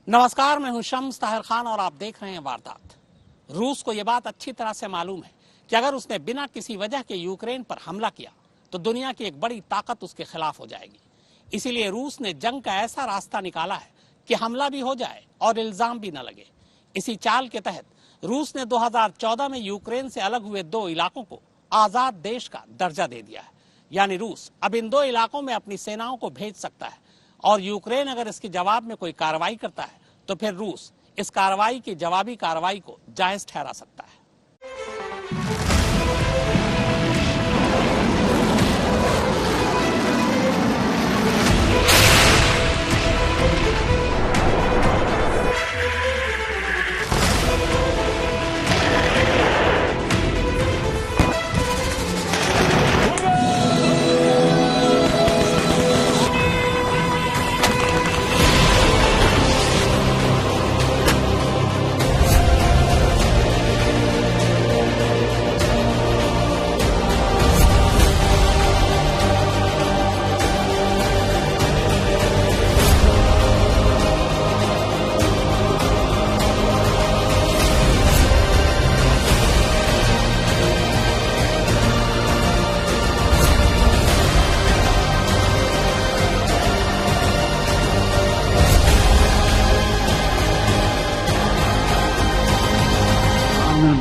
नमस्कार, मैं हूं शम्स ताहिर खान और आप देख रहे हैं वारदात। रूस को यह बात अच्छी तरह से मालूम है कि अगर उसने बिना किसी वजह के यूक्रेन पर हमला किया तो दुनिया की एक बड़ी ताकत उसके खिलाफ हो जाएगी। इसीलिए रूस ने जंग का ऐसा रास्ता निकाला है कि हमला भी हो जाए और इल्जाम भी न लगे। इसी चाल के तहत रूस ने 2014 में यूक्रेन से अलग हुए 2 इलाकों को आजाद देश का दर्जा दे दिया है। यानी रूस अब इन 2 इलाकों में अपनी सेनाओं को भेज सकता है और यूक्रेन अगर इसके जवाब में कोई कार्रवाई करता है तो फिर रूस इस कार्रवाई की जवाबी कार्रवाई को जायज ठहरा सकता है।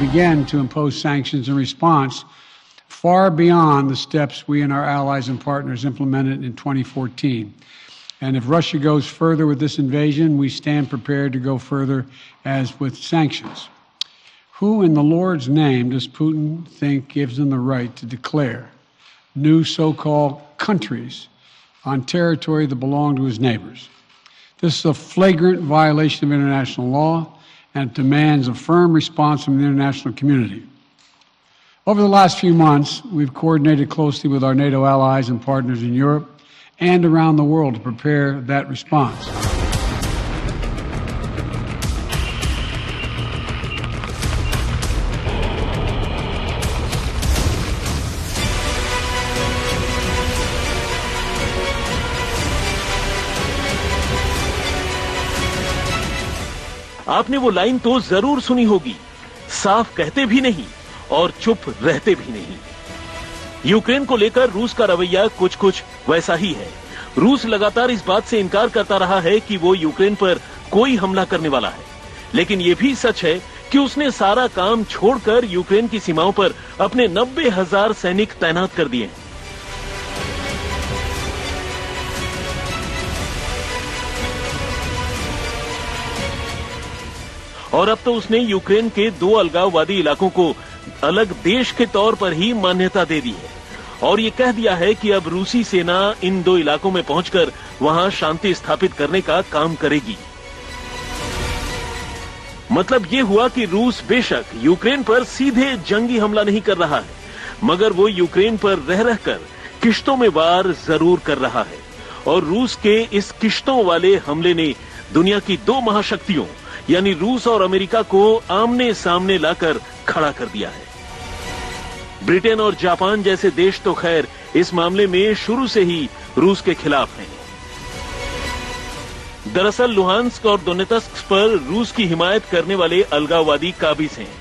Began to impose sanctions in response far beyond the steps we and our allies and partners implemented in 2014. And if Russia goes further with this invasion, we stand prepared to go further as with sanctions. Who in the Lord's name does Putin think gives him the right to declare new so-called countries on territory that belong to his neighbors? This is a flagrant violation of international law, and it demands a firm response from the international community. Over the last few months, we've coordinated closely with our NATO allies and partners in Europe and around the world to prepare that response. आपने वो line तो जरूर सुनी होगी, साफ कहते भी नहीं और चुप रहते भी नहीं। यूक्रेन को लेकर रूस का रवैया कुछ कुछ वैसा ही है। रूस लगातार इस बात से इनकार करता रहा है कि वो यूक्रेन पर कोई हमला करने वाला है, लेकिन ये भी सच है कि उसने सारा काम छोड़कर यूक्रेन की सीमाओं पर अपने 90,000 सैनिक तैनात कर दिए हैं। और अब तो उसने यूक्रेन के 2 अलगाववादी इलाकों को अलग देश के तौर पर ही मान्यता दे दी है और ये कह दिया है कि अब रूसी सेना इन 2 इलाकों में पहुंचकर वहां शांति स्थापित करने का काम करेगी। मतलब ये हुआ कि रूस बेशक यूक्रेन पर सीधे जंगी हमला नहीं कर रहा है, मगर वो यूक्रेन पर रह रहकर किश्तों में वार जरूर कर रहा है। और रूस के इस किश्तों वाले हमले ने दुनिया की 2 महाशक्तियों यानी रूस और अमेरिका को आमने सामने लाकर खड़ा कर दिया है। ब्रिटेन और जापान जैसे देश तो खैर इस मामले में शुरू से ही रूस के खिलाफ हैं। दरअसल लुहांस्क और दोनेत्स्क पर रूस की हिमायत करने वाले अलगाववादी काबिज हैं।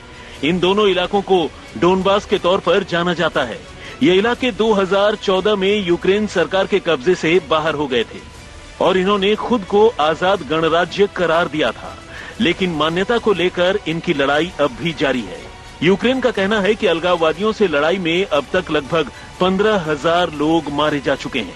इन दोनों इलाकों को डोनबास के तौर पर जाना जाता है। ये इलाके 2014 में यूक्रेन सरकार के कब्जे से बाहर हो गए थे और इन्होंने खुद को आजाद गणराज्य करार दिया था, लेकिन मान्यता को लेकर इनकी लड़ाई अब भी जारी है। यूक्रेन का कहना है कि अलगाववादियों से लड़ाई में अब तक लगभग 15,000 लोग मारे जा चुके हैं।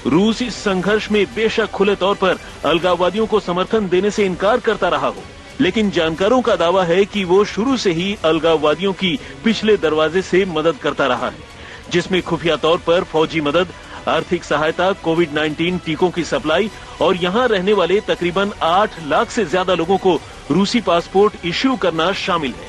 रूस इस संघर्ष में बेशक खुले तौर पर अलगाववादियों को समर्थन देने से इनकार करता रहा हो, लेकिन जानकारों का दावा है कि वो शुरू से ही अलगाववादियों की पिछले दरवाजे से मदद करता रहा है, जिसमें खुफिया तौर पर फौजी मदद, आर्थिक सहायता, कोविड-19 टीकों की सप्लाई और यहां रहने वाले तकरीबन 8 लाख से ज्यादा लोगों को रूसी पासपोर्ट इश्यू करना शामिल है।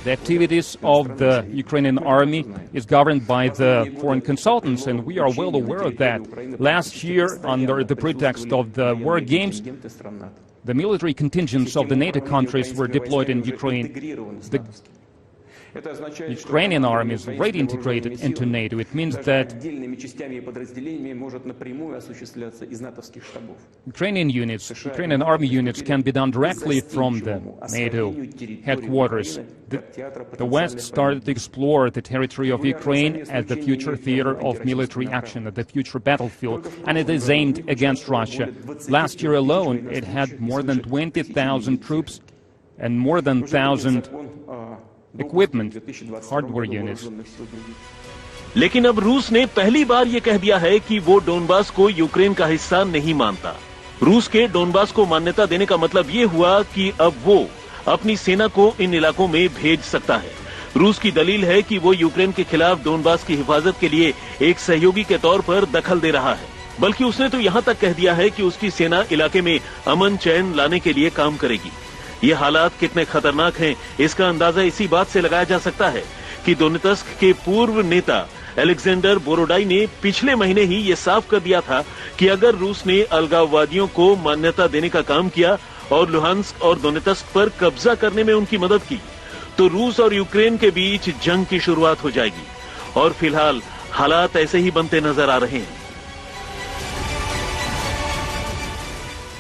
The activities of the Ukrainian army is governed by the foreign consultants, and we are well aware of that. Last year, under the pretext of the war games, the military contingents of the NATO countries were deployed in Ukraine. Ukrainian army is already integrated into NATO. It means that Ukrainian army units can be done directly from the NATO headquarters. The West started to explore the territory of Ukraine as the future theater of military action, the future battlefield, and it is aimed against Russia. Last year alone, it had more than 20,000 troops and more than 1,000 equipment, hardware units. लेकिन अब रूस ने पहली बार ये कह दिया है कि वो डोनबास को यूक्रेन का हिस्सा नहीं मानता। रूस के डोनबास को मान्यता देने का मतलब ये हुआ कि अब वो अपनी सेना को इन इलाकों में भेज सकता है। रूस की दलील है कि वो यूक्रेन के खिलाफ डोनबास की हिफाजत के लिए एक सहयोगी के तौर पर दखल दे रहा है, बल्कि उसने तो यहां तक कह दिया है कि उसकी सेना इलाके में अमन चैन लाने के लिए काम करेगी। ये हालात कितने खतरनाक हैं, इसका अंदाजा इसी बात से लगाया जा सकता है कि दोनेत्स्क के पूर्व नेता अलेक्जेंडर बोरोडाई ने पिछले महीने ही ये साफ कर दिया था कि अगर रूस ने अलगाववादियों को मान्यता देने का काम किया और लुहांस्क और दोनेत्स्क पर कब्जा करने में उनकी मदद की, तो रूस और यूक्रेन के बीच जंग की शुरुआत हो जाएगी। और फिलहाल हालात ऐसे ही बनते नजर आ रहे हैं।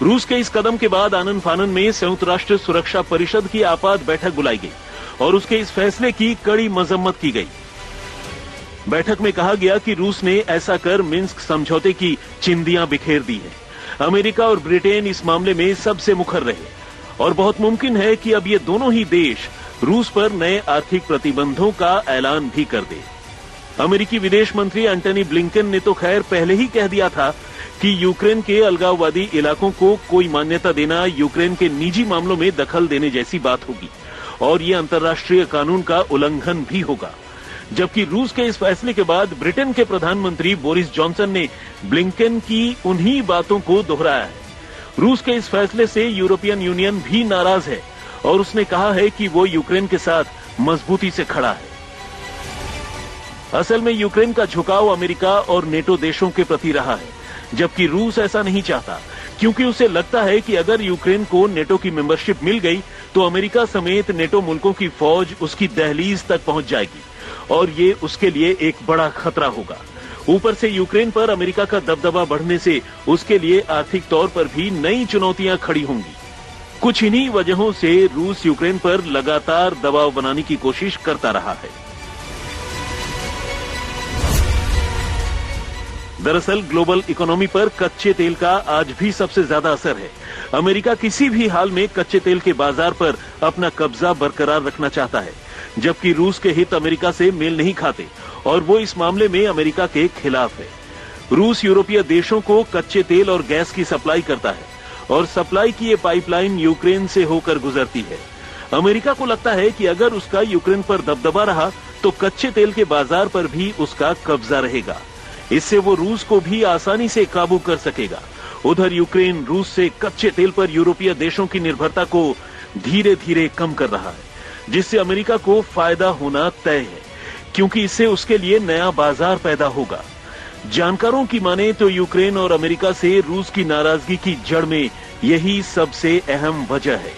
रूस के इस कदम के बाद आनन फानन में संयुक्त राष्ट्र सुरक्षा परिषद की आपात बैठक बुलाई गई और उसके इस फैसले की कड़ी मजम्मत की गई। बैठक में कहा गया कि रूस ने ऐसा कर मिन्स्क समझौते की चिंदियां बिखेर दी है। अमेरिका और ब्रिटेन इस मामले में सबसे मुखर रहे और बहुत मुमकिन है कि अब ये दोनों ही देश रूस पर नए आर्थिक प्रतिबंधों का ऐलान भी कर दे। अमेरिकी विदेश मंत्री एंटनी ब्लिंकन ने तो खैर पहले ही कह दिया था कि यूक्रेन के अलगाववादी इलाकों को कोई मान्यता देना यूक्रेन के निजी मामलों में दखल देने जैसी बात होगी और ये अंतर्राष्ट्रीय कानून का उल्लंघन भी होगा। जबकि रूस के इस फैसले के बाद ब्रिटेन के प्रधानमंत्री बोरिस जॉनसन ने ब्लिंकन की उन्हीं बातों को दोहराया है। रूस के इस फैसले से यूरोपियन यूनियन भी नाराज है और उसने कहा है कि वो यूक्रेन के साथ मजबूती से खड़ा है। असल में यूक्रेन का झुकाव अमेरिका और नेटो देशों के प्रति रहा है, जबकि रूस ऐसा नहीं चाहता, क्योंकि उसे लगता है कि अगर यूक्रेन को नेटो की मेंबरशिप मिल गई तो अमेरिका समेत नेटो मुल्कों की फौज उसकी दहलीज तक पहुंच जाएगी और ये उसके लिए एक बड़ा खतरा होगा। ऊपर से यूक्रेन पर अमेरिका का दबदबा बढ़ने से उसके लिए आर्थिक तौर पर भी नई चुनौतियां खड़ी होंगी। कुछ इन्हीं वजहों से रूस यूक्रेन पर लगातार दबाव बनाने की कोशिश करता रहा है। दरअसल ग्लोबल इकोनॉमी पर कच्चे तेल का आज भी सबसे ज्यादा असर है। अमेरिका किसी भी हाल में कच्चे तेल के बाजार पर अपना कब्जा बरकरार रखना चाहता है, जबकि रूस के हित अमेरिका से मेल नहीं खाते और वो इस मामले में अमेरिका के खिलाफ है। रूस यूरोपीय देशों को कच्चे तेल और गैस की सप्लाई करता है और सप्लाई की ये पाइपलाइन यूक्रेन से होकर गुजरती है। अमेरिका को लगता है कि अगर उसका यूक्रेन पर दबदबा रहा तो कच्चे तेल के बाजार पर भी उसका कब्जा रहेगा। इससे वो रूस को भी आसानी से काबू कर सकेगा। उधर यूक्रेन रूस से कच्चे तेल पर यूरोपीय देशों की निर्भरता को धीरे धीरे कम कर रहा है, जिससे अमेरिका को फायदा होना तय है, क्योंकि इससे उसके लिए नया बाजार पैदा होगा। जानकारों की माने तो यूक्रेन और अमेरिका से रूस की नाराजगी की जड़ में यही सबसे अहम वजह है।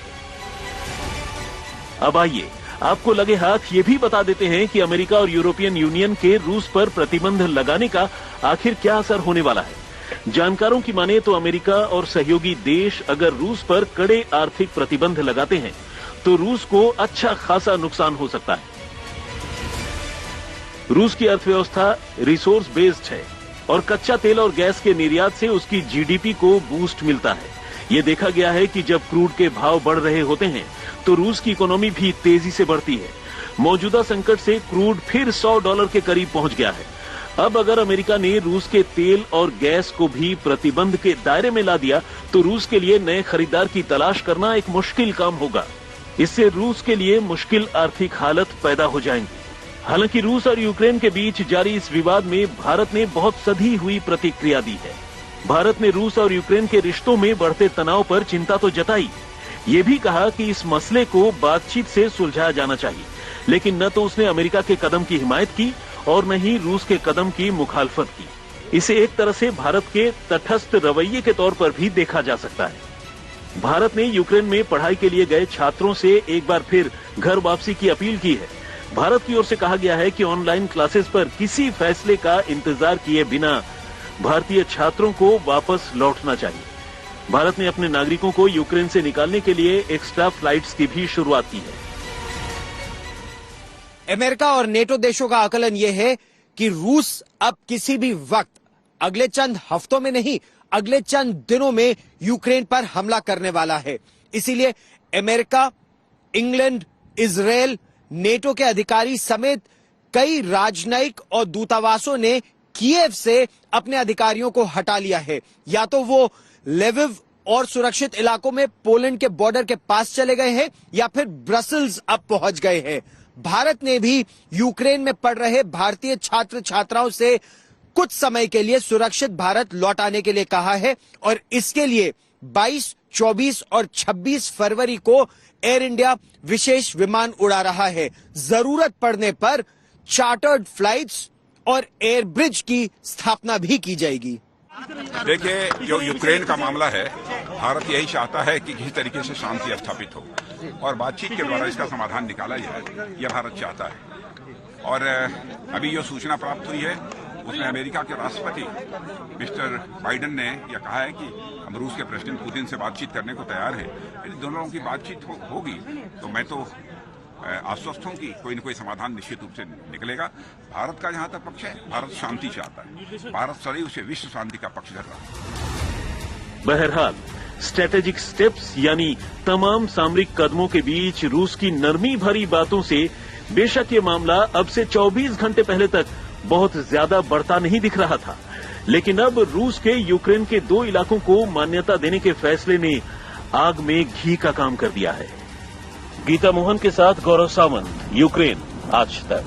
अब आइए आपको लगे हाथ ये भी बता देते हैं कि अमेरिका और यूरोपियन यूनियन के रूस पर प्रतिबंध लगाने का आखिर क्या असर होने वाला है। जानकारों की माने तो अमेरिका और सहयोगी देश अगर रूस पर कड़े आर्थिक प्रतिबंध लगाते हैं तो रूस को अच्छा खासा नुकसान हो सकता है। रूस की अर्थव्यवस्था रिसोर्स बेस्ड है और कच्चा तेल और गैस के निर्यात से उसकी जीडीपी को बूस्ट मिलता है। ये देखा गया है कि जब क्रूड के भाव बढ़ रहे होते हैं तो रूस की इकोनॉमी भी तेजी से बढ़ती है। मौजूदा संकट से क्रूड फिर $100 के करीब पहुंच गया है। अब अगर अमेरिका ने रूस के तेल और गैस को भी प्रतिबंध के दायरे में ला दिया तो रूस के लिए नए खरीदार की तलाश करना एक मुश्किल काम होगा। इससे रूस के लिए मुश्किल आर्थिक हालत पैदा हो जाएंगी। हालांकि रूस और यूक्रेन के बीच जारी इस विवाद में भारत ने बहुत सधी हुई प्रतिक्रिया दी है। भारत ने रूस और यूक्रेन के रिश्तों में बढ़ते तनाव पर चिंता तो जताई, ये भी कहा कि इस मसले को बातचीत से सुलझाया जाना चाहिए, लेकिन न तो उसने अमेरिका के कदम की हिमायत की और न ही रूस के कदम की मुखालफत की। इसे एक तरह से भारत के तटस्थ रवैये के तौर पर भी देखा जा सकता है। भारत ने यूक्रेन में पढ़ाई के लिए गए छात्रों से एक बार फिर घर वापसी की अपील की है, भारत की ओर से कहा गया है कि ऑनलाइन क्लासेस पर किसी फैसले का इंतजार किए बिना भारतीय छात्रों को वापस लौटना चाहिए। भारत ने अपने नागरिकों को यूक्रेन से निकालने के लिए एक्स्ट्रा फ्लाइट्स की भी शुरुआत की है। अमेरिका और नेटो देशों का आकलन यह है कि रूस अब किसी भी वक्त, अगले चंद हफ्तों में नहीं, अगले चंद दिनों में यूक्रेन पर हमला करने वाला है। इसीलिए अमेरिका, इंग्लैंड, इजरायल, नेटो के अधिकारी समेत कई राजनयिक और दूतावासों ने कीव से अपने अधिकारियों को हटा लिया है। या तो वो लेविव और सुरक्षित इलाकों में पोलैंड के बॉर्डर के पास चले गए हैं या फिर ब्रसल्स अब पहुंच गए हैं। भारत ने भी यूक्रेन में पढ़ रहे भारतीय छात्र छात्राओं से कुछ समय के लिए सुरक्षित भारत लौट आने के लिए कहा है और इसके लिए 22, 24 और 26 फरवरी को एयर इंडिया विशेष विमान उड़ा रहा है। जरूरत पड़ने पर चार्टर्ड फ्लाइट्स और एयर ब्रिज की स्थापना भी की जाएगी। देखिए, जो यूक्रेन का मामला है, भारत यही चाहता है कि किसी तरीके से शांति स्थापित हो और बातचीत के द्वारा इसका समाधान निकाला जाए, यह भारत चाहता है। और अभी जो सूचना प्राप्त हुई है उसमें अमेरिका के राष्ट्रपति मिस्टर बाइडेन ने यह कहा है कि हम रूस के प्रेसिडेंट पुतिन से बातचीत करने को तैयार है। यदि दोनों की बातचीत होगी तो मैं तो आश्वस्त हूं कि कोई न कोई समाधान निश्चित रूप से निकलेगा। भारत का जहां तक पक्ष है, भारत शांति चाहता है। भारत सदैव से विश्व शांति का पक्ष धर रहा है। बहरहाल स्ट्रेटेजिक स्टेप्स यानी तमाम सामरिक कदमों के बीच रूस की नरमी भरी बातों से बेशक ये मामला अब से 24 घंटे पहले तक बहुत ज्यादा बढ़ता नहीं दिख रहा था, लेकिन अब रूस के यूक्रेन के 2 इलाकों को मान्यता देने के फैसले ने आग में घी का काम कर दिया है। गीता मोहन के साथ गौरव सावंत, यूक्रेन आज तक।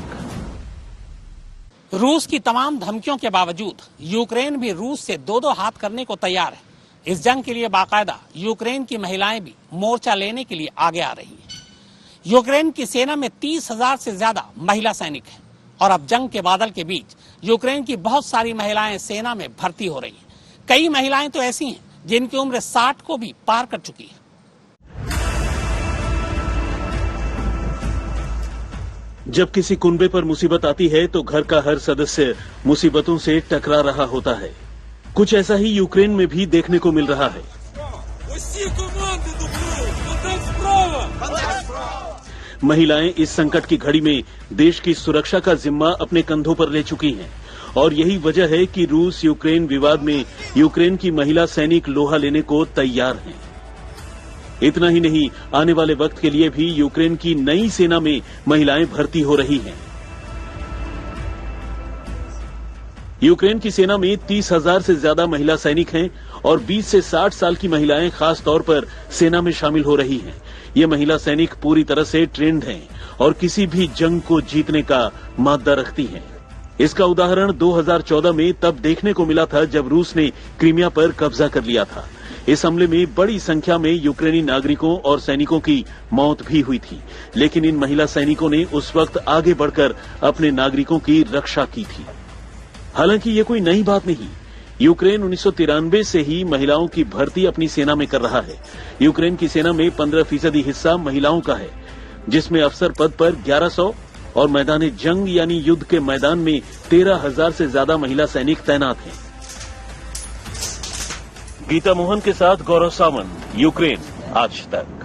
रूस की तमाम धमकियों के बावजूद यूक्रेन भी रूस से 2-2 हाथ करने को तैयार है। इस जंग के लिए बाकायदा यूक्रेन की महिलाएं भी मोर्चा लेने के लिए आगे आ रही हैं। यूक्रेन की सेना में 30,000 से ज्यादा महिला सैनिक हैं और अब जंग के बादल के बीच यूक्रेन की बहुत सारी महिलाएं सेना में भर्ती हो रही हैं। कई महिलाएं तो ऐसी हैं जिनकी उम्र 60 को भी पार कर चुकी है। जब किसी कुनबे पर मुसीबत आती है तो घर का हर सदस्य मुसीबतों से टकरा रहा होता है। कुछ ऐसा ही यूक्रेन में भी देखने को मिल रहा है। महिलाएं इस संकट की घड़ी में देश की सुरक्षा का जिम्मा अपने कंधों पर ले चुकी हैं और यही वजह है कि रूस यूक्रेन विवाद में यूक्रेन की महिला सैनिक लोहा लेने को तैयार हैं। इतना ही नहीं, आने वाले वक्त के लिए भी यूक्रेन की नई सेना में महिलाएं भर्ती हो रही हैं। यूक्रेन की सेना में 30,000 से ज्यादा महिला सैनिक हैं और 20 से 60 साल की महिलाएं खास तौर पर सेना में शामिल हो रही हैं। ये महिला सैनिक पूरी तरह से ट्रेंड हैं और किसी भी जंग को जीतने का माद्दा रखती हैं। इसका उदाहरण 2014 में तब देखने को मिला था जब रूस ने क्रीमिया पर कब्जा कर लिया था। इस हमले में बड़ी संख्या में यूक्रेनी नागरिकों और सैनिकों की मौत भी हुई थी, लेकिन इन महिला सैनिकों ने उस वक्त आगे बढ़कर अपने नागरिकों की रक्षा की थी। हालांकि ये कोई नई बात नहीं। यूक्रेन 1993 से ही महिलाओं की भर्ती अपनी सेना में कर रहा है। यूक्रेन की सेना में 15% हिस्सा महिलाओं का है, जिसमें अफसर पद पर 1100 और मैदान जंग यानी युद्ध के मैदान में 13,000 से ज्यादा महिला सैनिक तैनात हैं। गीता मोहन के साथ गौरव सावंत, यूक्रेन आज तक।